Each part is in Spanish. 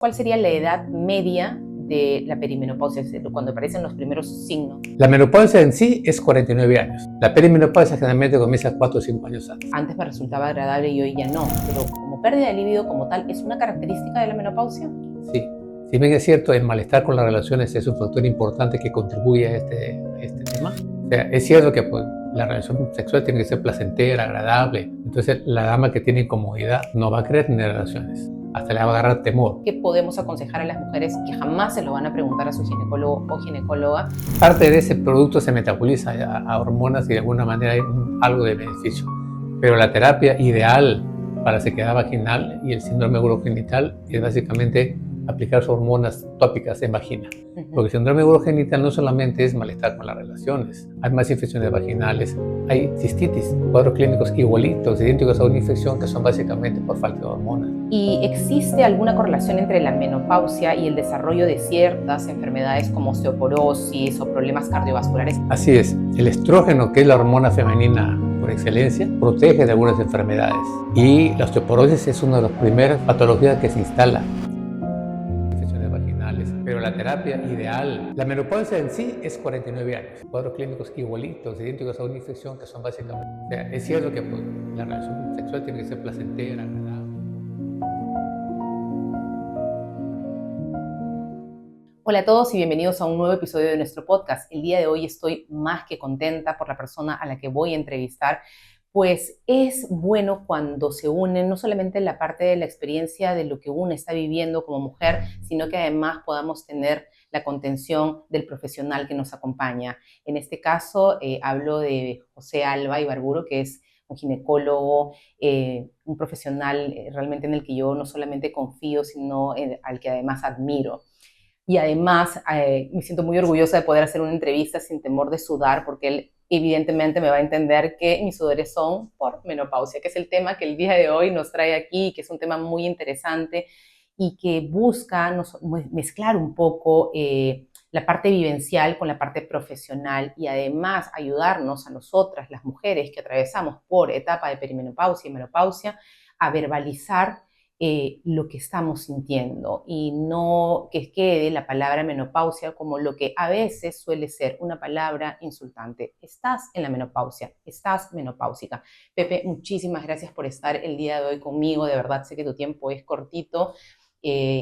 ¿Cuál sería la edad media de la perimenopausia, cuando aparecen los primeros signos? La menopausia en sí es 49 años. La perimenopausia generalmente comienza 4 o 5 años antes. Antes me resultaba agradable y hoy ya no, pero como pérdida de libido como tal, ¿es una característica de la menopausia? Sí. Si bien es cierto, el malestar con las relaciones es un factor importante que contribuye a este tema. O sea, es cierto que la relación sexual tiene que ser placentera, agradable. Entonces, la dama que tiene incomodidad no va a querer tener relaciones. Hasta le va a agarrar temor. ¿Qué podemos aconsejar a las mujeres que jamás se lo van a preguntar a su ginecólogo o ginecóloga? Parte de ese producto se metaboliza a hormonas y de alguna manera hay algo de beneficio. Pero la terapia ideal para la sequedad vaginal y el síndrome urogenital es básicamente aplicar hormonas tópicas en vagina. Porque el síndrome urogenital no solamente es malestar con las relaciones, hay más infecciones vaginales, hay cistitis, cuadros clínicos igualitos, idénticos a una infección que son básicamente por falta de hormonas. ¿Y existe alguna correlación entre la menopausia y el desarrollo de ciertas enfermedades como osteoporosis o problemas cardiovasculares? Así es, el estrógeno, que es la hormona femenina por excelencia, protege de algunas enfermedades. Y la osteoporosis es una de las primeras patologías que se instala. Pero la terapia ideal, la menopausia en sí es 49 años. Cuadros clínicos igualitos, idénticos a una infección que son básicamente. O sea, es cierto que la relación sexual tiene que ser placentera, agradable. Hola a todos y bienvenidos a un nuevo episodio de nuestro podcast. El día de hoy estoy más que contenta por la persona a la que voy a entrevistar, pues es bueno cuando se unen no solamente la parte de la experiencia de lo que uno está viviendo como mujer, sino que además podamos tener la contención del profesional que nos acompaña. En este caso hablo de José Alba Ibarburu, que es un ginecólogo, un profesional realmente en el que yo no solamente confío, sino al que además admiro. Y además me siento muy orgullosa de poder hacer una entrevista sin temor de sudar, porque él evidentemente me va a entender que mis sudores son por menopausia, que es el tema que el día de hoy nos trae aquí, que es un tema muy interesante y que busca mezclar un poco la parte vivencial con la parte profesional y además ayudarnos a nosotras, las mujeres que atravesamos por etapa de perimenopausia y menopausia, a verbalizar lo que estamos sintiendo y no que quede la palabra menopausia como lo que a veces suele ser una palabra insultante. Estás en la menopausia, estás menopáusica. Pepe, muchísimas gracias por estar el día de hoy conmigo. De verdad sé que tu tiempo es cortito,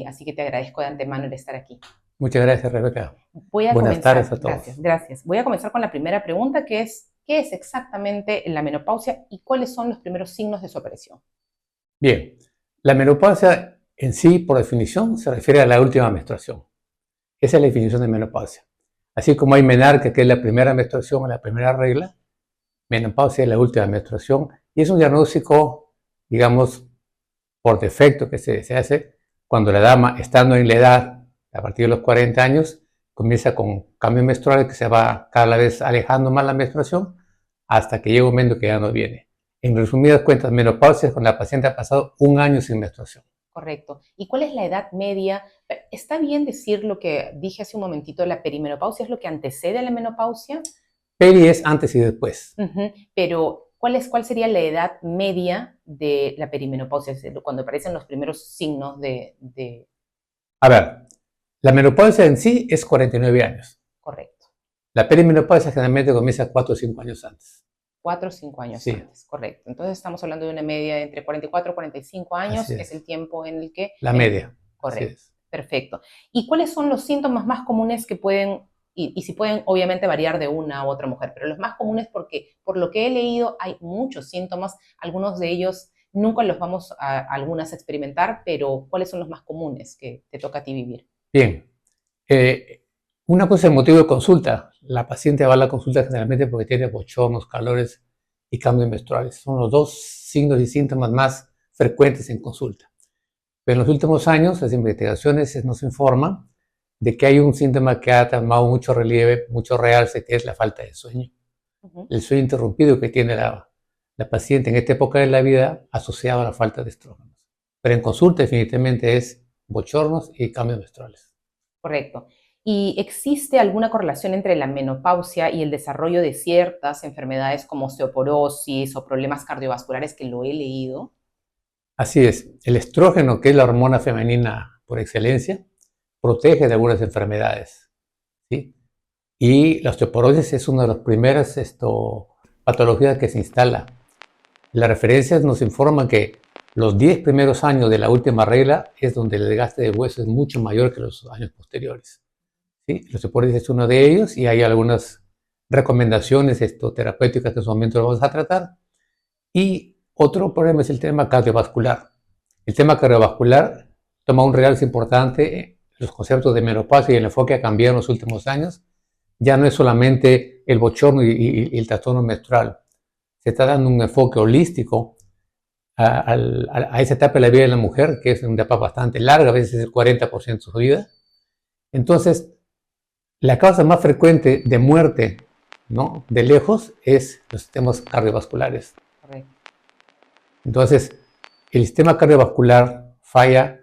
así que te agradezco de antemano el estar aquí. Muchas gracias, Rebeca. Buenas tardes a todos. Gracias. Voy a comenzar con la primera pregunta, que es, ¿qué es exactamente la menopausia y cuáles son los primeros signos de su aparición? Bien. La menopausia en sí, por definición, se refiere a la última menstruación. Esa es la definición de menopausia. Así como hay menarca, que es la primera menstruación o la primera regla, menopausia es la última menstruación y es un diagnóstico, digamos, por defecto que se hace cuando la dama, estando en la edad, a partir de los 40 años, comienza con cambios menstruales que se va cada vez alejando más la menstruación hasta que llega un momento que ya no viene. En resumidas cuentas, menopausia es cuando la paciente ha pasado un año sin menstruación. Correcto. ¿Y cuál es la edad media? ¿Está bien decir lo que dije hace un momentito, la perimenopausia es lo que antecede a la menopausia? Peri es antes y después. Pero, ¿cuál sería la edad media de la perimenopausia? Cuando aparecen los primeros signos de... A ver, la menopausia en sí es 49 años. Correcto. La perimenopausia generalmente comienza 4 o 5 años antes. 4 o 5 años Sí. antes, correcto. Entonces estamos hablando de una media de entre 44 y 45 años, Así que es el tiempo en el que... La media. Correcto, Así es. perfecto. ¿Y cuáles son los síntomas más comunes que pueden, y si pueden obviamente variar de una u otra mujer, pero los más comunes porque por lo que he leído hay muchos síntomas, algunos de ellos nunca los vamos a algunas a experimentar, pero ¿cuáles son los más comunes que te toca a ti vivir? Bien. Una cosa es el motivo de consulta. La paciente va a la consulta generalmente porque tiene bochornos, calores y cambios menstruales. Son los dos signos y síntomas más frecuentes en consulta. Pero en los últimos años, las investigaciones nos informan de que hay un síntoma que ha tomado mucho relieve, mucho realce, que es la falta de sueño. El sueño interrumpido que tiene la paciente en esta época de la vida asociado a la falta de estrógenos. Pero en consulta definitivamente es bochornos y cambios menstruales. Correcto. ¿Y existe alguna correlación entre la menopausia y el desarrollo de ciertas enfermedades como osteoporosis o problemas cardiovasculares, que lo he leído? Así es. El estrógeno, que es la hormona femenina por excelencia, protege de algunas enfermedades, ¿sí? Y la osteoporosis es una de las primeras patologías que se instala. Las referencias nos informan que los 10 primeros años de la última regla es donde el desgaste de hueso es mucho mayor que los años posteriores, ¿sí? La osteoporosis es uno de ellos y hay algunas recomendaciones terapéuticas que en su momento vamos a tratar. Y otro problema es el tema cardiovascular. El tema cardiovascular toma un realce importante. Los conceptos de menopausia y el enfoque ha cambiado en los últimos años. Ya no es solamente el bochorno y el trastorno menstrual. Se está dando un enfoque holístico a esa etapa de la vida de la mujer, que es una etapa bastante larga, a veces el 40% de su vida. Entonces, la causa más frecuente de muerte, ¿no?, de lejos, es los sistemas cardiovasculares. Correcto. Entonces, el sistema cardiovascular falla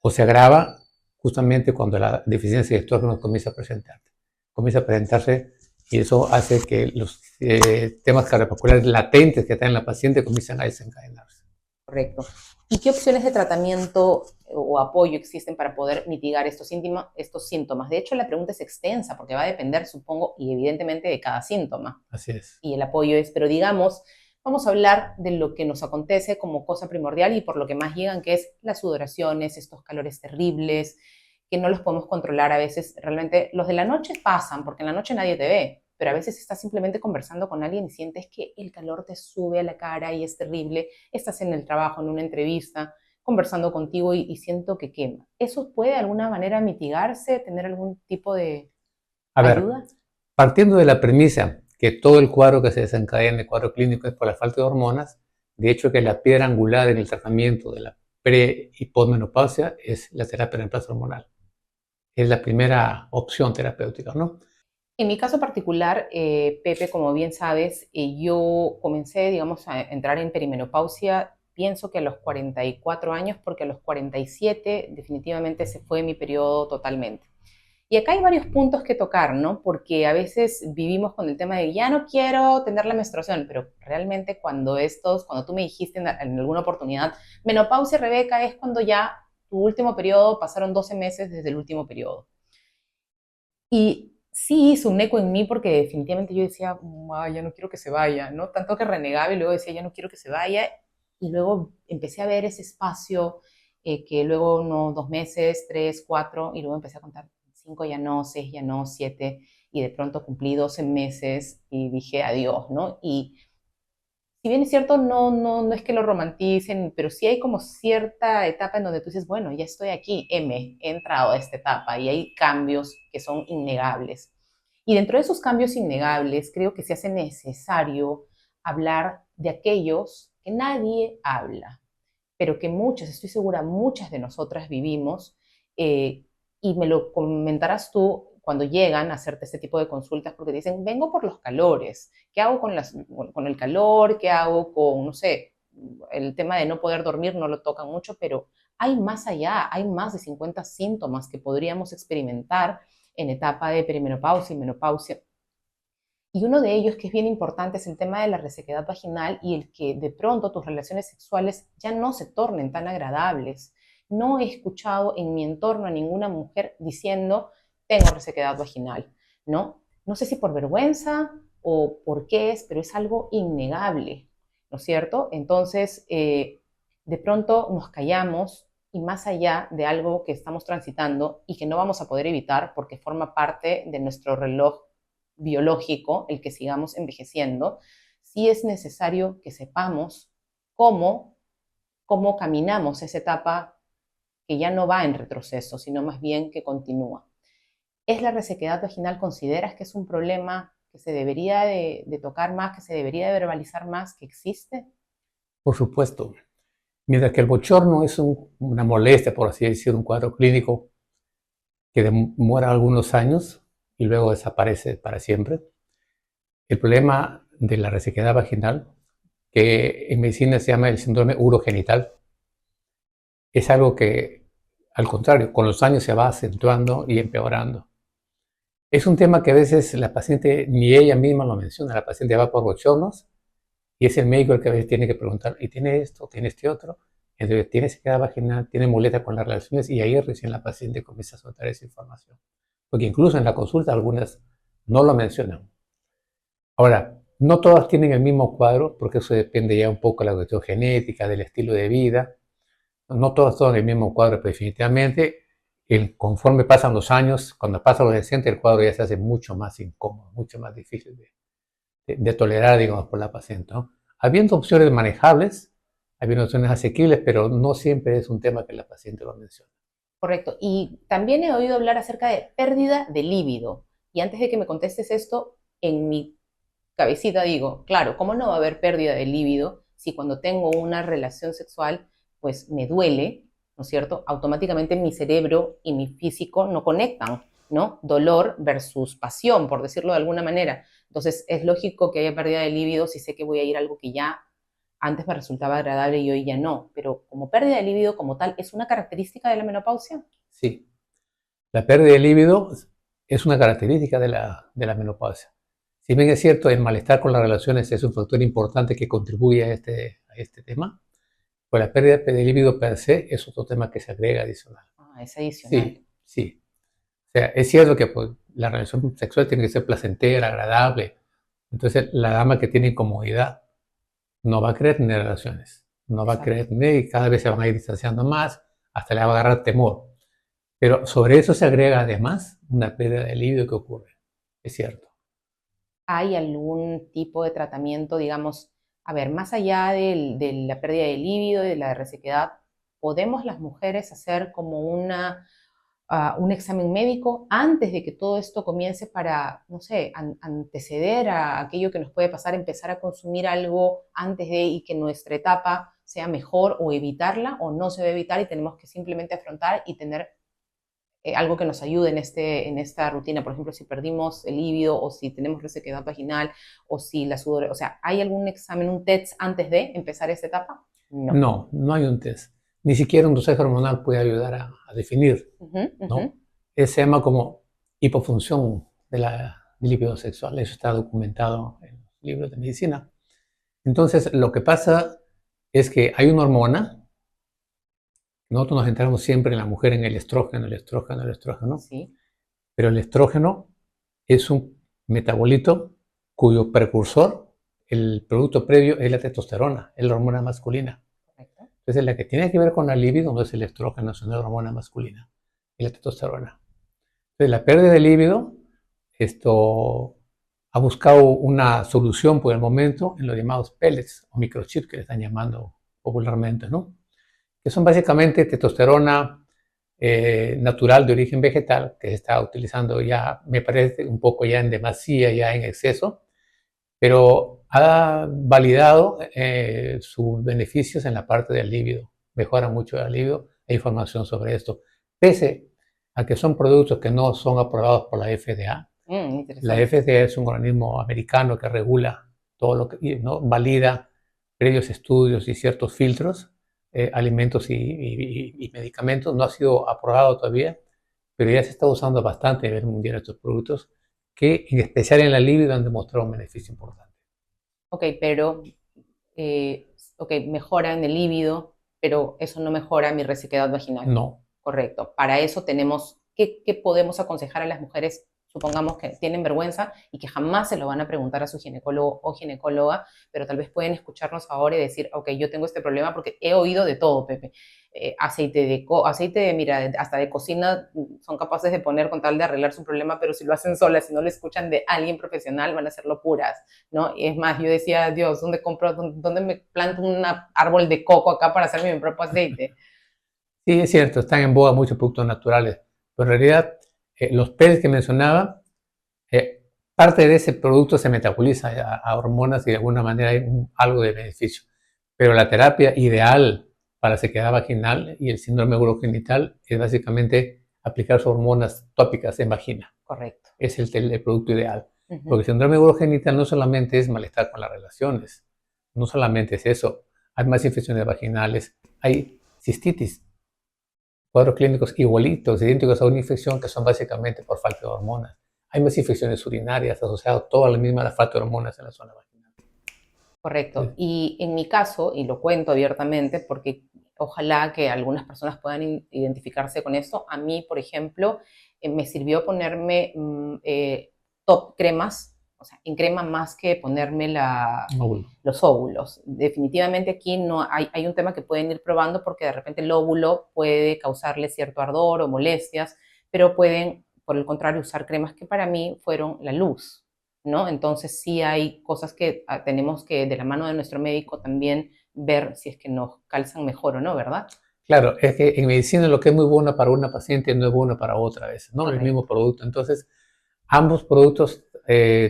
o se agrava justamente cuando la deficiencia de estrógenos comienza a presentarse, y eso hace que los temas cardiovasculares latentes que está en la paciente comiencen a desencadenarse. Correcto. ¿Y qué opciones de tratamiento o apoyo existen para poder mitigar estos síntomas? De hecho, la pregunta es extensa porque va a depender, supongo, y evidentemente de cada síntoma. Así es. Y el apoyo es, pero digamos, vamos a hablar de lo que nos acontece como cosa primordial y por lo que más llegan, que es las sudoraciones, estos calores terribles, que no los podemos controlar a veces. Realmente los de la noche pasan, porque en la noche nadie te ve, pero a veces estás simplemente conversando con alguien y sientes que el calor te sube a la cara y es terrible. Estás en el trabajo, en una entrevista, conversando contigo y siento que quema. ¿Eso puede de alguna manera mitigarse, tener algún tipo de ayuda? Ver, partiendo de la premisa que todo el cuadro que se desencadena, el cuadro clínico, es por la falta de hormonas, de hecho que la piedra angular en el tratamiento de la pre- y posmenopausia es la terapia de reemplazo hormonal. Es la primera opción terapéutica, ¿no? En mi caso particular, Pepe, como bien sabes, yo comencé, digamos, a entrar en perimenopausia, pienso que a los 44 años, porque a los 47 definitivamente se fue mi periodo totalmente. Y acá hay varios puntos que tocar, ¿no? Porque a veces vivimos con el tema de ya no quiero tener la menstruación, pero realmente cuando tú me dijiste en alguna oportunidad, menopausia, Rebeca, es cuando ya tu último periodo, pasaron 12 meses desde el último periodo. Y sí hizo un eco en mí porque definitivamente yo decía, ya no quiero que se vaya, ¿no? Tanto que renegaba y luego decía, ya no quiero que se vaya. Y luego empecé a ver ese espacio que luego 2 meses, 3, 4, y luego empecé a contar 5 ya no, 6 ya no, 7, y de pronto cumplí 12 meses y dije adiós, ¿no? Y si bien es cierto, no es que lo romanticen, pero sí hay como cierta etapa en donde tú dices, bueno, ya estoy aquí, he entrado a esta etapa y hay cambios que son innegables. Y dentro de esos cambios innegables, creo que se hace necesario hablar de aquellos que nadie habla, pero que muchas, estoy segura, muchas de nosotras vivimos, y me lo comentarás tú cuando llegan a hacerte este tipo de consultas, porque te dicen, vengo por los calores, ¿qué hago con el calor? ¿Qué hago con, no sé, el tema de no poder dormir? No lo tocan mucho, pero hay más allá, hay más de 50 síntomas que podríamos experimentar en etapa de perimenopausia y menopausia. Y uno de ellos, que es bien importante, es el tema de la resequedad vaginal y el que de pronto tus relaciones sexuales ya no se tornen tan agradables. No he escuchado en mi entorno a ninguna mujer diciendo, tengo resequedad vaginal, ¿no? No sé si por vergüenza o por qué es, pero es algo innegable, ¿no es cierto? Entonces, de pronto nos callamos y más allá de algo que estamos transitando y que no vamos a poder evitar porque forma parte de nuestro reloj biológico, el que sigamos envejeciendo, sí es necesario que sepamos cómo caminamos esa etapa que ya no va en retroceso, sino más bien que continúa. ¿Es la resequedad vaginal, consideras que es un problema que se debería de tocar más, que se debería de verbalizar más, que existe? Por supuesto. Mientras que el bochorno es una molestia, por así decirlo, un cuadro clínico que demora algunos años y luego desaparece para siempre. El problema de la resequedad vaginal, que en medicina se llama el síndrome urogenital, es algo que, al contrario, con los años se va acentuando y empeorando. Es un tema que a veces la paciente ni ella misma lo menciona. La paciente va por bochornos y es el médico el que a veces tiene que preguntar, ¿y tiene esto? ¿Tiene este otro? Entonces tiene sequedad vaginal, tiene molestia con las relaciones y ahí recién la paciente comienza a soltar esa información. Porque incluso en la consulta algunas no lo mencionan. Ahora, no todas tienen el mismo cuadro, porque eso depende ya un poco de la cuestión genética, del estilo de vida. No todas tienen el mismo cuadro, pero definitivamente, conforme pasan los años, cuando pasa lo adolescente, el cuadro ya se hace mucho más incómodo, mucho más difícil de tolerar, digamos, por la paciente, ¿no? Habiendo opciones manejables, habiendo opciones asequibles, pero no siempre es un tema que la paciente lo menciona. Correcto. Y también he oído hablar acerca de pérdida de líbido. Y antes de que me contestes esto, en mi cabecita digo, claro, ¿cómo no va a haber pérdida de líbido si cuando tengo una relación sexual, pues me duele, ¿no es cierto? Automáticamente mi cerebro y mi físico no conectan, ¿no? Dolor versus pasión, por decirlo de alguna manera. Entonces, es lógico que haya pérdida de líbido si sé que voy a ir a algo que ya antes me resultaba agradable y hoy ya no. Pero como pérdida de líbido como tal, ¿es una característica de la menopausia? Sí, la pérdida de líbido es una característica de la menopausia. Si bien es cierto, el malestar con las relaciones es un factor importante que contribuye a este tema, pues la pérdida de líbido per se es otro tema que se agrega adicional. Ah, es adicional. Sí, sí. O sea, es cierto que pues, la relación sexual tiene que ser placentera, agradable. Entonces, la dama que tiene incomodidad no va a querer tener relaciones, no va a Exacto. querer tener y cada vez se van a ir distanciando más, hasta le va a agarrar temor. Pero sobre eso se agrega además una pérdida de libido que ocurre, es cierto. ¿Hay algún tipo de tratamiento, digamos, a ver, más allá de la pérdida de líbido y de la resequedad, podemos las mujeres hacer como un examen médico antes de que todo esto comience para, no sé, anteceder a aquello que nos puede pasar, empezar a consumir algo antes de y que nuestra etapa sea mejor o evitarla o no se debe evitar y tenemos que simplemente afrontar y tener algo que nos ayude en esta rutina? Por ejemplo, si perdimos el líbido o si tenemos resequedad vaginal o si la sudor, o sea, ¿hay algún examen, un test antes de empezar esta etapa? No. No, no hay un test. Ni siquiera un dosaje hormonal puede ayudar a definir, Ujú, ujú. ¿no? Se llama como hipofunción del líbido sexual. Eso está documentado en los libros de medicina. Entonces, lo que pasa es que hay una hormona. Nosotros nos centramos siempre en la mujer, en el estrógeno, el estrógeno, el estrógeno. Sí, Pero el estrógeno es un metabolito cuyo precursor, el producto previo, es la testosterona, es la hormona masculina. correcto. Entonces, la que tiene que ver con la libido no es el estrógeno, sino la hormona masculina, es la testosterona. Entonces, la pérdida de libido, esto ha buscado una solución por el momento en los llamados pellets o microchips que le están llamando popularmente, ¿no? Que son básicamente testosterona natural de origen vegetal, que se está utilizando ya, me parece, un poco ya en demasía, ya en exceso, pero ha validado sus beneficios en la parte del líbido. Mejora mucho el líbido, hay información sobre esto. Pese a que son productos que no son aprobados por la FDA. La Interesante. FDA es un organismo americano que regula todo lo que, ¿no? Valida previos estudios y ciertos filtros, alimentos y medicamentos. No ha sido aprobado todavía, pero ya se está usando bastante a nivel mundial estos productos que, en especial en la libido, han demostrado un beneficio importante. Ok, pero, ok, mejora en el líbido, pero eso no mejora mi resequedad vaginal. No, Correcto. Para eso tenemos, ¿qué podemos aconsejar a las mujeres, supongamos que tienen vergüenza y que jamás se lo van a preguntar a su ginecólogo o ginecóloga, pero tal vez pueden escucharnos ahora y decir, ok, yo tengo este problema porque he oído de todo, Pepe. Aceite de, mira, hasta de cocina son capaces de poner con tal de arreglar su problema, pero si lo hacen solas, si no lo escuchan de alguien profesional, van a ser locuras, ¿no? Y es más, yo decía, Dios, ¿dónde compro, dónde me planto un árbol de coco acá para hacerme mi propio aceite? sí, es cierto, están en boga muchos productos naturales, pero en realidad los PEDs que mencionaba, eh, parte de ese producto se metaboliza a hormonas y de alguna manera hay algo de beneficio. Pero la terapia ideal para sequedad vaginal y el síndrome urogenital es básicamente aplicar sus hormonas tópicas en vagina. Correcto. Es el producto ideal. Ujú. Porque el síndrome urogenital no solamente es malestar con las relaciones, no solamente es eso. Hay más infecciones vaginales, hay cistitis, cuadros clínicos igualitos, idénticos a una infección que son básicamente por falta de hormonas. Hay más infecciones urinarias asociadas toda la misma a la falta de hormonas en la zona vaginal. Correcto. Y en mi caso, y lo cuento abiertamente, porque ojalá que algunas personas puedan identificarse con esto. A mí, por ejemplo, me sirvió ponerme top cremas, o sea, en crema más que ponerme los óvulos. Definitivamente aquí no hay un tema que pueden ir probando porque de repente el óvulo puede causarle cierto ardor o molestias, pero pueden, por el contrario, usar cremas que para mí fueron la luz, ¿no? Entonces sí hay cosas que tenemos que, de la mano de nuestro médico, también ver si es que nos calzan mejor o no, ¿verdad? Claro, es que en medicina lo que es muy bueno para una paciente no es bueno para otra a veces, no el mismo producto. Entonces, ambos productos,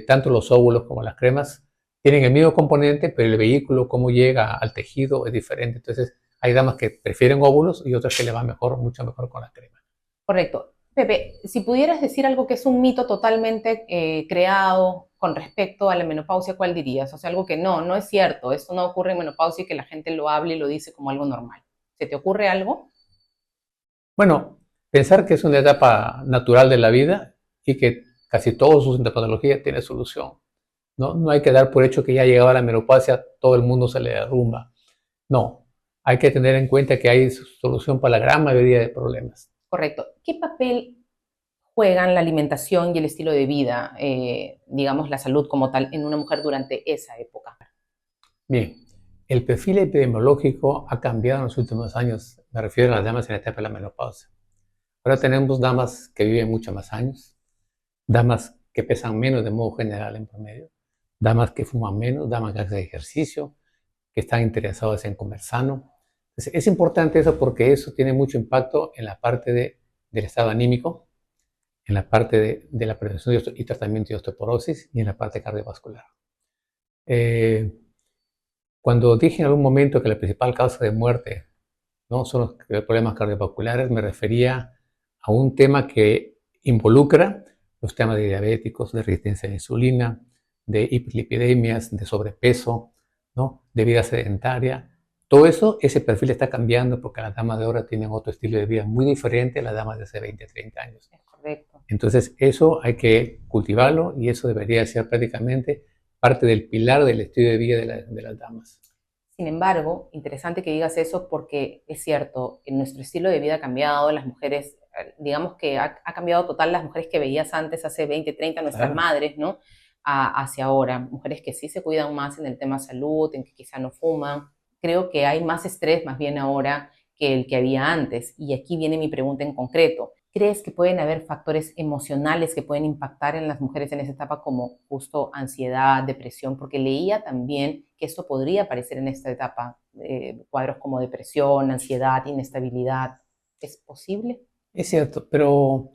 tanto los óvulos como las cremas, tienen el mismo componente, pero el vehículo, cómo llega al tejido, es diferente. Entonces, hay damas que prefieren óvulos y otras que le va mejor, mucho mejor con la crema. Correcto. Pepe, si pudieras decir algo que es un mito totalmente creado con respecto a la menopausia, ¿cuál dirías? O sea, algo que no es cierto, esto no ocurre en menopausia y que la gente lo hable y lo dice como algo normal. ¿Se te ocurre algo? Bueno, pensar que es una etapa natural de la vida y que casi todas sus patologías tienen solución. No hay que dar por hecho que ya llegaba la menopausia, todo el mundo se le derrumba. No, hay que tener en cuenta que hay solución para la gran mayoría de problemas. Correcto. ¿Qué papel juegan la alimentación y el estilo de vida, digamos, la salud como tal, en una mujer durante esa época? Bien, el perfil epidemiológico ha cambiado en los últimos años. Me refiero a las damas en la etapa de la menopausia. Ahora tenemos damas que viven muchos más años, damas que pesan menos de modo general en promedio, damas que fuman menos, damas que hacen ejercicio, que están interesadas en comer sano. Entonces, es importante eso porque eso tiene mucho impacto en la parte del estado anímico, en la parte de la prevención y tratamiento de osteoporosis y en la parte cardiovascular. Cuando dije en algún momento que la principal causa de muerte no son los problemas cardiovasculares, me refería a un tema que involucra los temas de diabéticos, de resistencia a la insulina, de hiperlipidemias, de sobrepeso, ¿no? De vida sedentaria. Todo eso, ese perfil está cambiando porque las damas de ahora tienen otro estilo de vida muy diferente a las damas de hace 20, 30 años. Es correcto. Entonces, eso hay que cultivarlo y eso debería ser prácticamente parte del pilar del estilo de vida de las damas. Sin embargo, interesante que digas eso porque es cierto, que nuestro estilo de vida ha cambiado, las mujeres, digamos que ha cambiado total las mujeres que veías antes, hace 20, 30, nuestras madres, ¿no? Hacia ahora, mujeres que sí se cuidan más en el tema salud, en que quizá no fuman. Creo que hay más estrés más bien ahora que el que había antes. Y aquí viene mi pregunta en concreto. ¿Crees que pueden haber factores emocionales que pueden impactar en las mujeres en esa etapa como justo ansiedad, depresión? Porque leía también que esto podría aparecer en esta etapa, cuadros como depresión, ansiedad, inestabilidad. ¿Es posible? Es cierto, pero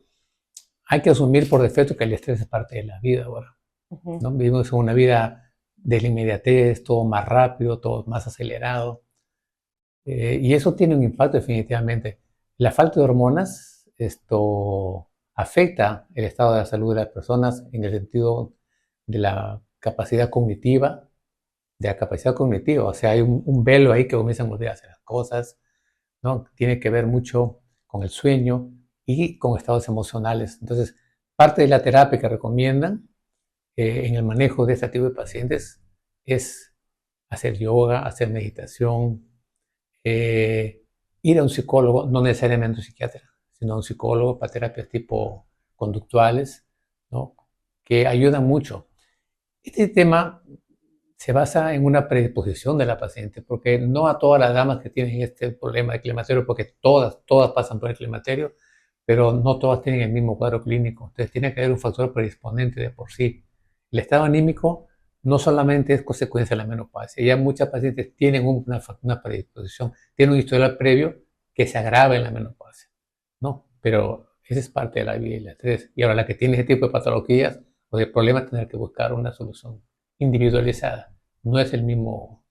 hay que asumir por defecto que el estrés es parte de la vida ahora. ¿No? Vivimos en una vida de la inmediatez, todo más rápido, todo más acelerado. Y eso tiene un impacto definitivamente. La falta de hormonas, esto afecta el estado de la salud de las personas en el sentido de la capacidad cognitiva, o sea, hay un velo ahí que comienza a volver a hacer las cosas, ¿no? Tiene que ver mucho con el sueño y con estados emocionales. Entonces, parte de la terapia que recomiendan en el manejo de este tipo de pacientes es hacer yoga, hacer meditación, ir a un psicólogo, no necesariamente un psiquiatra, sino a un psicólogo para terapias tipo conductuales, ¿no? Que ayudan mucho. Este tema se basa en una predisposición de la paciente, porque no a todas las damas que tienen este problema de climaterio, porque todas pasan por el climaterio, pero no todas tienen el mismo cuadro clínico. Entonces tiene que haber un factor predisponente de por sí. El estado anímico no solamente es consecuencia de la menopausia, ya muchas pacientes tienen una predisposición, tienen un historial previo que se agrava en la menopausia, ¿no? Pero esa es parte de la vida y el estrés. Y ahora la que tiene ese tipo de patologías o de problemas tener que buscar una solución individualizada. No es el mismo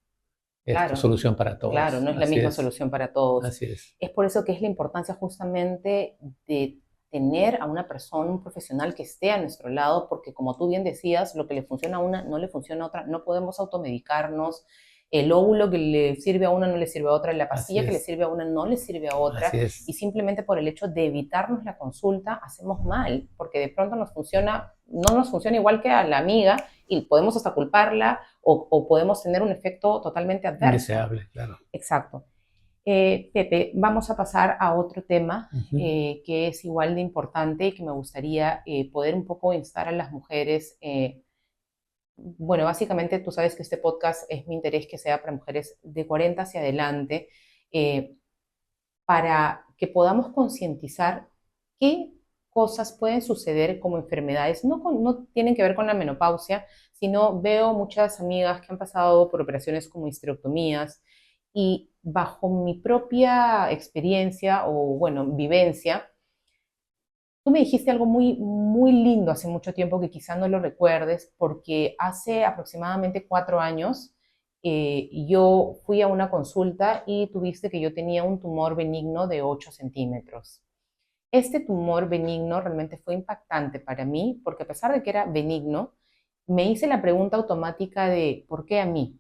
solución para todos. Claro, no es la misma solución para todos. Así es. Es por eso que es la importancia justamente de tener a una persona, un profesional que esté a nuestro lado, porque como tú bien decías, lo que le funciona a una no le funciona a otra, no podemos automedicarnos, el óvulo que le sirve a una no le sirve a otra, la pastilla que le sirve a una no le sirve a otra, y simplemente por el hecho de evitarnos la consulta hacemos mal, porque de pronto no nos funciona igual que a la amiga y podemos hasta culparla o podemos tener un efecto totalmente adverso. Indeseable, claro. Exacto. Pepe, vamos a pasar a otro tema Ujú. que es igual de importante y que me gustaría poder un poco instar a las mujeres. Bueno, básicamente tú sabes que este podcast es mi interés que sea para mujeres de 40 hacia adelante, eh, para que podamos concientizar qué cosas pueden suceder como enfermedades. No tienen que ver con la menopausia, sino veo muchas amigas que han pasado por operaciones como histerectomías y bajo mi propia experiencia o, bueno, vivencia, tú me dijiste algo muy lindo hace mucho tiempo que quizá no lo recuerdes, porque hace aproximadamente 4 años yo fui a una consulta y tuviste que yo tenía un tumor benigno de 8 centímetros. Este tumor benigno realmente fue impactante para mí, porque a pesar de que era benigno, me hice la pregunta automática de ¿por qué a mí?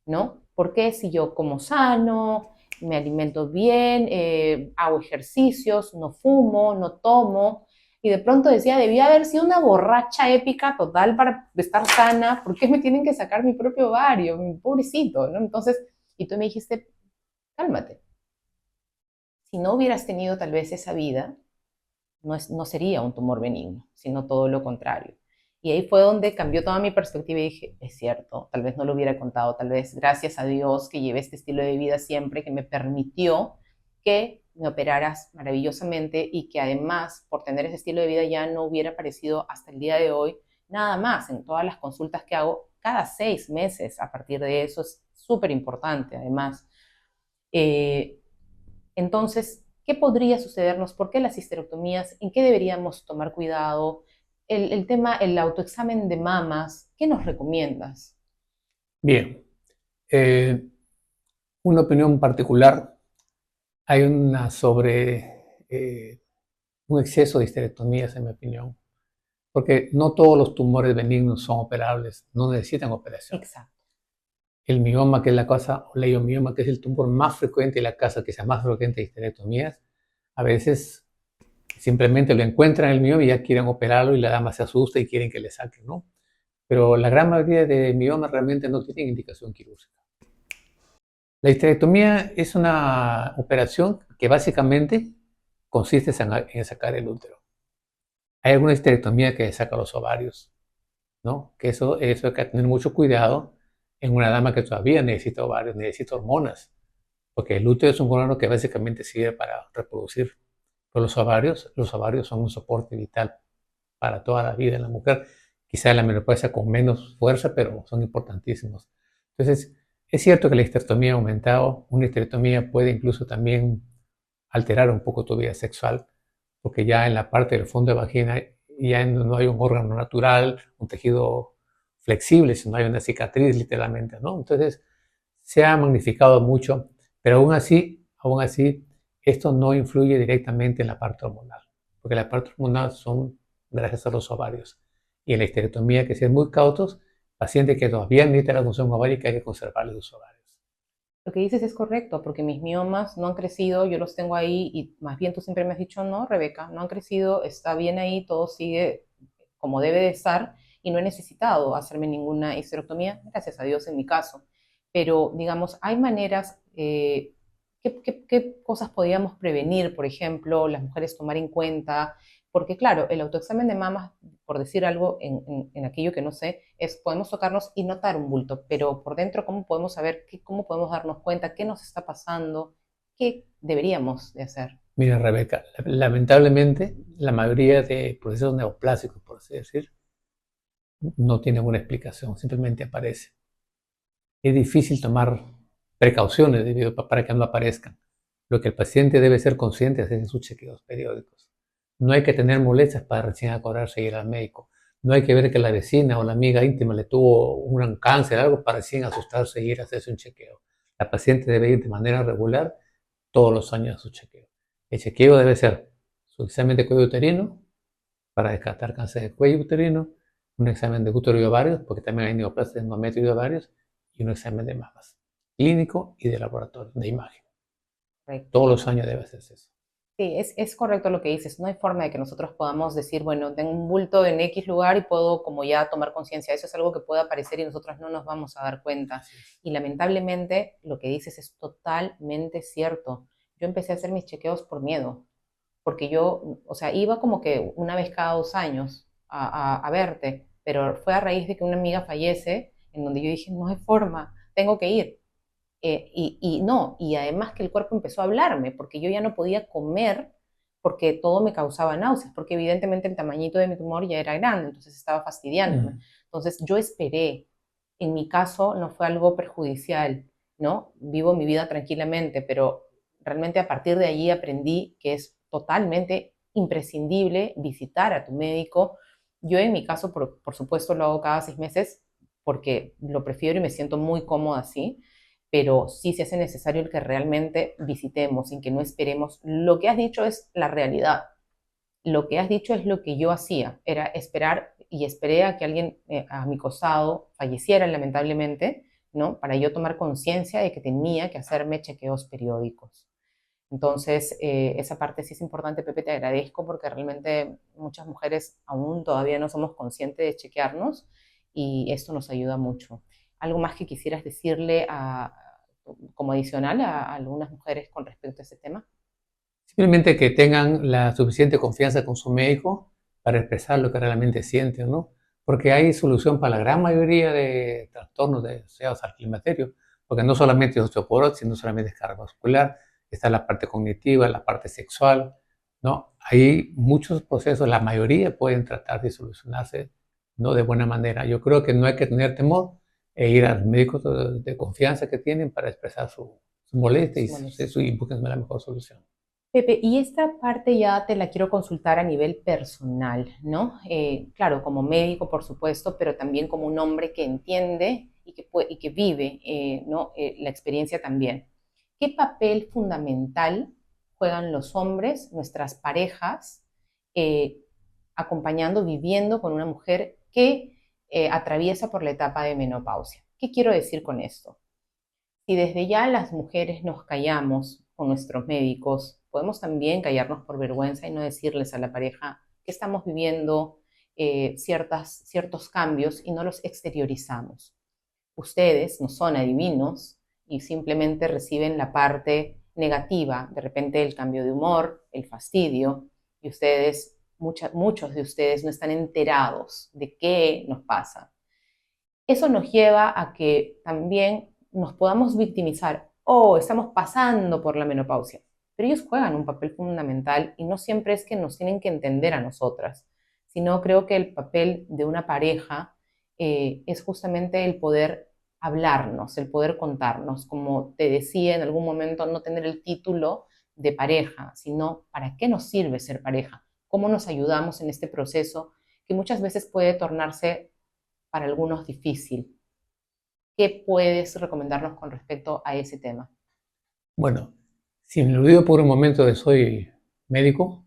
¿No? ¿Por qué si yo como sano, me alimento bien, hago ejercicios, no fumo, no tomo? Y de pronto decía, debía haber sido una borracha épica total para estar sana, ¿por qué me tienen que sacar mi propio ovario, mi pobrecito, ¿no? Entonces, y tú me dijiste, cálmate, si no hubieras tenido tal vez esa vida, no sería un tumor benigno, sino todo lo contrario. Y ahí fue donde cambió toda mi perspectiva y dije, es cierto, tal vez no lo hubiera contado, tal vez gracias a Dios que llevé este estilo de vida siempre, que me permitió que me operaras maravillosamente y que además, por tener ese estilo de vida, ya no hubiera aparecido hasta el día de hoy nada más en todas las consultas que hago cada 6 meses. A partir de eso es súper importante, además. Eh, entonces, ¿qué podría sucedernos? ¿Por qué las histerectomías? ¿En qué deberíamos tomar cuidado? El tema, el autoexamen de mamas, ¿qué nos recomiendas? Bien, eh, una opinión particular, hay una sobre un exceso de histerectomías, en mi opinión, porque no todos los tumores benignos son operables, no necesitan operación. Exacto. El mioma, que es la causa, o leiomioma, que es el tumor más frecuente y la causa que sea más frecuente de histerectomías, a veces simplemente lo encuentran el mioma y ya quieren operarlo y la dama se asusta y quieren que le saquen, ¿no? Pero la gran mayoría de miomas realmente no tienen indicación quirúrgica. La histerectomía es una operación que básicamente consiste en sacar el útero. Hay alguna histerectomía que saca los ovarios, ¿no? Que eso hay que tener mucho cuidado en una dama que todavía necesita ovarios, necesita hormonas, porque el útero es un órgano que básicamente sirve para reproducir. Pero los ovarios son un soporte vital para toda la vida en la mujer. Quizá en la menopausia con menos fuerza, pero son importantísimos. Entonces, es cierto que la histerectomía ha aumentado. Una histerectomía puede incluso también alterar un poco tu vida sexual, porque ya en la parte del fondo de vagina ya no hay un órgano natural, un tejido flexible, sino hay una cicatriz literalmente, ¿no? Entonces, se ha magnificado mucho, pero aún así, esto no influye directamente en la parte hormonal, porque la parte hormonal son gracias a los ovarios. Y en la histerectomía hay que ser muy cautos, paciente que todavía necesita la función ovárica hay que conservarle sus ovarios. Lo que dices es correcto, porque mis miomas no han crecido, yo los tengo ahí y más bien tú siempre me has dicho, no, Rebeca, no han crecido, está bien ahí, todo sigue como debe de estar y no he necesitado hacerme ninguna histerectomía, gracias a Dios en mi caso. Pero, digamos, hay maneras, ¿qué cosas podríamos prevenir, por ejemplo, las mujeres tomar en cuenta? Porque, claro, el autoexamen de mamas, por decir algo en aquello que no sé, es podemos tocarnos y notar un bulto, pero por dentro, ¿cómo podemos saber, cómo podemos darnos cuenta, qué nos está pasando, qué deberíamos de hacer? Mira, Rebeca, lamentablemente la mayoría de procesos neoplásicos, por así decir, no tienen una explicación, simplemente aparece. Es difícil tomar precauciones para que no aparezcan. Lo que el paciente debe ser consciente es hacer sus chequeos periódicos. No hay que tener molestias para recién acordarse y ir al médico. No hay que ver que la vecina o la amiga íntima le tuvo un cáncer, algo para recién asustarse y ir a hacerse un chequeo. La paciente debe ir de manera regular todos los años a su chequeo. El chequeo debe ser su examen de cuello uterino para descartar cáncer de cuello uterino, un examen de útero y ovarios, porque también hay neoplasia de endometrio y ovarios, y un examen de mamas, clínico y de laboratorio, de imagen. Correcto. Todos los años debe hacerse eso. Sí, es correcto lo que dices. No hay forma de que nosotros podamos decir, bueno, tengo un bulto en X lugar y puedo como ya tomar conciencia. Eso es algo que puede aparecer y nosotros no nos vamos a dar cuenta. Así es. Y lamentablemente lo que dices es totalmente cierto. Yo empecé a hacer mis chequeos por miedo, porque yo, o sea, iba como que una vez cada 2 años a verte, pero fue a raíz de que una amiga fallece, en donde yo dije, no hay forma, tengo que ir. Y no, y además que el cuerpo empezó a hablarme, porque yo ya no podía comer porque todo me causaba náuseas, porque evidentemente el tamañito de mi tumor ya era grande, entonces estaba fastidiándome. Mm. Entonces yo esperé. En mi caso no fue algo perjudicial, ¿no? Vivo mi vida tranquilamente, pero realmente a partir de allí aprendí que es totalmente imprescindible visitar a tu médico. Yo en mi caso, por supuesto, lo hago cada 6 meses porque lo prefiero y me siento muy cómoda así, pero sí se hace necesario el que realmente visitemos, sin que no esperemos. Lo que has dicho es la realidad. Lo que has dicho es lo que yo hacía, era esperar y esperé a que alguien a mi costado falleciera lamentablemente, ¿no? Para yo tomar conciencia de que tenía que hacerme chequeos periódicos. Entonces, esa parte sí es importante, Pepe, te agradezco porque realmente muchas mujeres aún todavía no somos conscientes de chequearnos y esto nos ayuda mucho. ¿Algo más que quisieras decirle como adicional a algunas mujeres con respecto a ese tema? Simplemente que tengan la suficiente confianza con su médico para expresar lo que realmente sienten, ¿no? Porque hay solución para la gran mayoría de trastornos asociados al climaterio, porque no solamente es osteoporosis, no solamente es cardiovascular, está la parte cognitiva, la parte sexual, ¿no? Hay muchos procesos, la mayoría pueden tratar de solucionarse, ¿no? De buena manera. Yo creo que no hay que tener temor e ir a los médicos de confianza que tienen para expresar su molestia y busquen la mejor solución. Pepe, y esta parte ya te la quiero consultar a nivel personal, ¿no? Claro, como médico, por supuesto, pero también como un hombre que entiende y que vive, ¿no? La experiencia también. ¿Qué papel fundamental juegan los hombres, nuestras parejas, eh, acompañando, viviendo con una mujer que atraviesa por la etapa de menopausia? ¿Qué quiero decir con esto? Si desde ya las mujeres nos callamos con nuestros médicos, podemos también callarnos por vergüenza y no decirles a la pareja que estamos viviendo ciertos cambios y no los exteriorizamos. Ustedes no son adivinos y simplemente reciben la parte negativa, de repente el cambio de humor, el fastidio, y ustedes, muchos de ustedes no están enterados de qué nos pasa. Eso nos lleva a que también nos podamos victimizar. Oh, estamos pasando por la menopausia. Pero ellos juegan un papel fundamental y no siempre es que nos tienen que entender a nosotras, sino creo que el papel de una pareja es justamente el poder hablarnos, el poder contarnos. Como te decía en algún momento, no tener el título de pareja, sino para qué nos sirve ser pareja, cómo nos ayudamos en este proceso que muchas veces puede tornarse para algunos difícil. ¿Qué puedes recomendarnos con respecto a ese tema? Bueno, si me olvido por un momento de soy médico,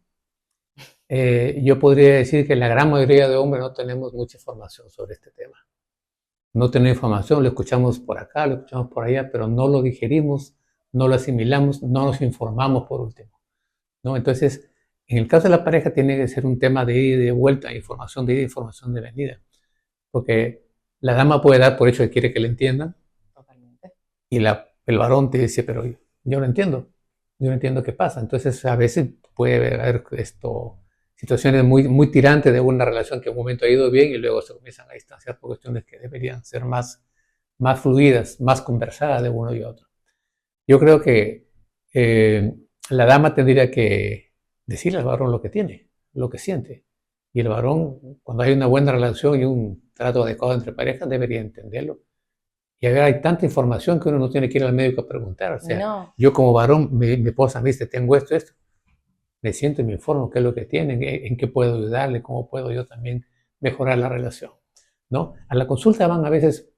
yo podría decir que la gran mayoría de hombres no tenemos mucha información sobre este tema. No tenemos información, lo escuchamos por acá, lo escuchamos por allá, pero no lo digerimos, no lo asimilamos, no nos informamos por último, ¿no? Entonces, en el caso de la pareja tiene que ser un tema de ida y de vuelta, información de ida, información de venida, porque la dama puede dar por hecho que quiere que le entiendan Totalmente. y el varón te dice, pero yo no entiendo qué pasa. Entonces, a veces puede haber situaciones muy tirantes de una relación que en un momento ha ido bien y luego se comienzan a distanciar por cuestiones que deberían ser más fluidas, más conversadas de uno y otro. Yo creo que la dama tendría que decirle al varón lo que tiene, lo que siente. Y el varón, cuando hay una buena relación y un trato adecuado entre parejas, debería entenderlo. Y a ver, hay tanta información que uno no tiene que ir al médico a preguntar. O sea, No, yo como varón, mi esposa me dice, tengo esto. Me siento y me informo qué es lo que tienen, en qué puedo ayudarle, cómo puedo yo también mejorar la relación, ¿no? A la consulta van a veces,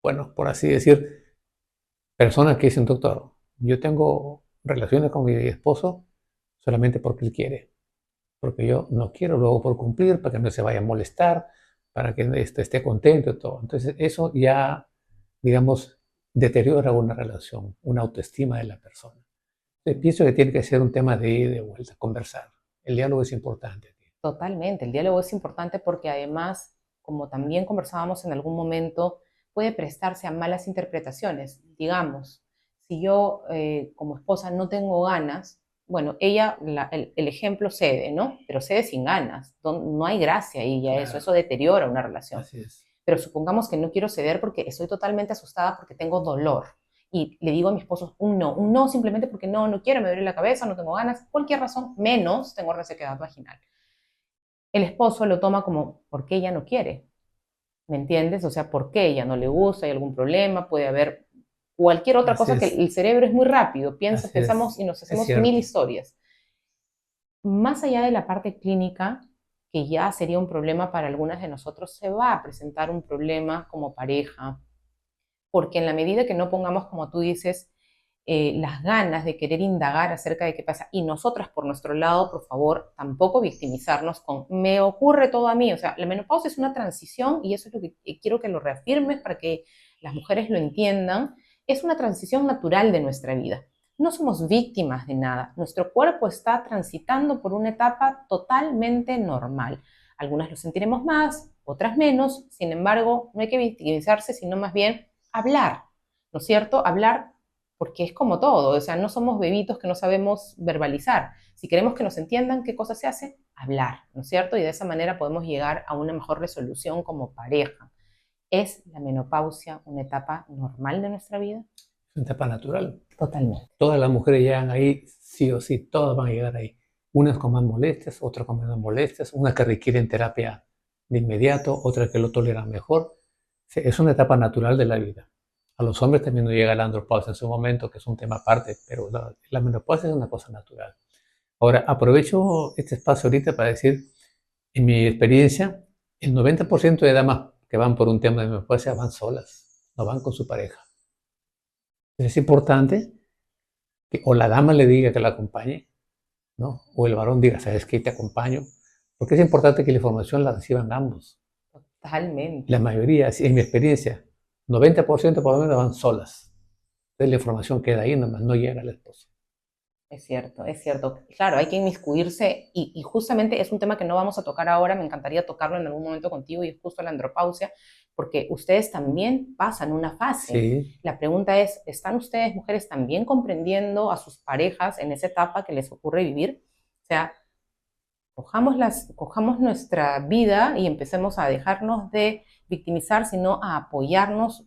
bueno, por así decir, personas que dicen, doctor, yo tengo relaciones con mi esposo solamente porque él quiere, porque yo no quiero luego por cumplir, para que no se vaya a molestar, para que esté contento y todo. Entonces, eso ya, digamos, deteriora una relación, una autoestima de la persona. Pienso que tiene que ser un tema de ida y de vuelta, conversar. El diálogo es importante. Totalmente, el diálogo es importante porque además, como también conversábamos en algún momento, puede prestarse a malas interpretaciones. Digamos, si yo como esposa no tengo ganas, bueno, ella, el ejemplo cede, ¿no? Pero cede sin ganas, no hay gracia ahí ya Claro, eso deteriora una relación. así es. Pero supongamos que no quiero ceder porque estoy totalmente asustada porque tengo dolor. Y le digo a mi esposo un no simplemente porque no quiero, me duele la cabeza, no tengo ganas, cualquier razón, menos tengo resequedad vaginal. El esposo lo toma como, ¿por qué ella no quiere? ¿Me entiendes? O sea, ¿por qué ella no le gusta? ¿Hay algún problema? Puede haber cualquier otra Así cosa que es, el cerebro es muy rápido, así pensamos es. y nos Es hacemos mil cierto. historias. Más allá de la parte clínica, que ya sería un problema para algunas de nosotros, se va a presentar un problema como pareja, porque en la medida que no pongamos, como tú dices, las ganas de querer indagar acerca de qué pasa, y nosotras por nuestro lado, por favor, tampoco victimizarnos con me ocurre todo a mí. O sea, la menopausia es una transición y eso es lo que quiero que lo reafirmes para que las mujeres lo entiendan. Es una transición natural de nuestra vida. No somos víctimas de nada. Nuestro cuerpo está transitando por una etapa totalmente normal. Algunas lo sentiremos más, otras menos. Sin embargo, no hay que victimizarse, sino más bien hablar, ¿no es cierto? Hablar porque es como todo, o sea, no somos bebitos que no sabemos verbalizar. Si queremos que nos entiendan, ¿qué cosa se hace? Hablar, ¿no es cierto? Y de esa manera podemos llegar a una mejor resolución como pareja. ¿Es la menopausia una etapa normal de nuestra vida? Es una etapa natural. Totalmente. Todas las mujeres llegan ahí, sí o sí, todas van a llegar ahí. Unas con más molestias, otras con menos molestias, unas que requieren terapia de inmediato, otras que lo toleran mejor. Sí, es una etapa natural de la vida. A los hombres también nos llega la andropausia en su momento, que es un tema aparte, pero la menopausia es una cosa natural. Ahora, aprovecho este espacio ahorita para decir, en mi experiencia, el 90% de damas que van por un tema de menopausia van solas, no van con su pareja. Es importante que o la dama le diga que la acompañe, ¿no? O el varón diga, ¿sabes qué? Te acompaño. Porque es importante que la información la reciban ambos. La Totalmente. mayoría, en mi experiencia, 90% por lo menos van solas. Entonces la información queda ahí, nomás no llega al esposo. Es cierto, es cierto. Claro, hay que inmiscuirse y justamente es un tema que no vamos a tocar ahora, me encantaría tocarlo en algún momento contigo y es justo la andropausia, porque ustedes también pasan una fase. Sí, La pregunta es, ¿están ustedes, mujeres, también comprendiendo a sus parejas en esa etapa que les ocurre vivir? O sea, cojamos nuestra vida y empecemos a dejarnos de victimizar, sino a apoyarnos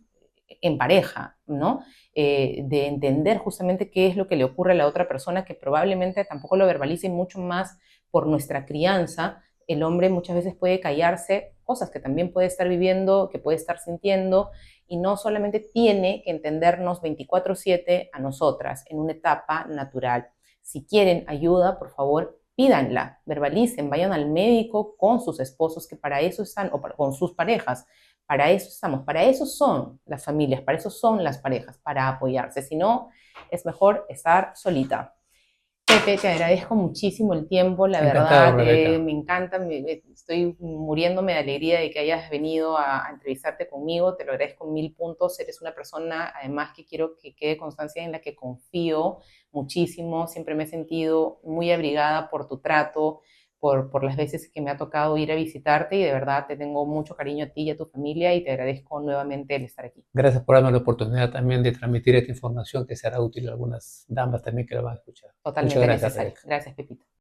en pareja, ¿no? De entender justamente qué es lo que le ocurre a la otra persona, que probablemente tampoco lo verbalice mucho más por nuestra crianza. El hombre muchas veces puede callarse cosas que también puede estar viviendo, que puede estar sintiendo, y no solamente tiene que entendernos 24/7 a nosotras en una etapa natural. Si quieren ayuda, por favor, pídanla, verbalicen, vayan al médico con sus esposos, que para eso están, o con sus parejas, para eso estamos, para eso son las familias, para eso son las parejas, para apoyarse. Si no, es mejor estar solita. Pepe, te agradezco muchísimo el tiempo, la encantado, verdad, Rebeca. me encanta, estoy muriéndome de alegría de que hayas venido a entrevistarte conmigo, te lo agradezco en 1000 puntos, eres una persona además que quiero que quede constancia en la que confío muchísimo, siempre me he sentido muy abrigada por tu trato, por las veces que me ha tocado ir a visitarte y de verdad te tengo mucho cariño a ti y a tu familia y te agradezco nuevamente el estar aquí. Gracias por darme la oportunidad también de transmitir esta información que será útil a algunas damas también que la van a escuchar. Muchas Totalmente gracias, necesario. Rebeca. Gracias, Pepito.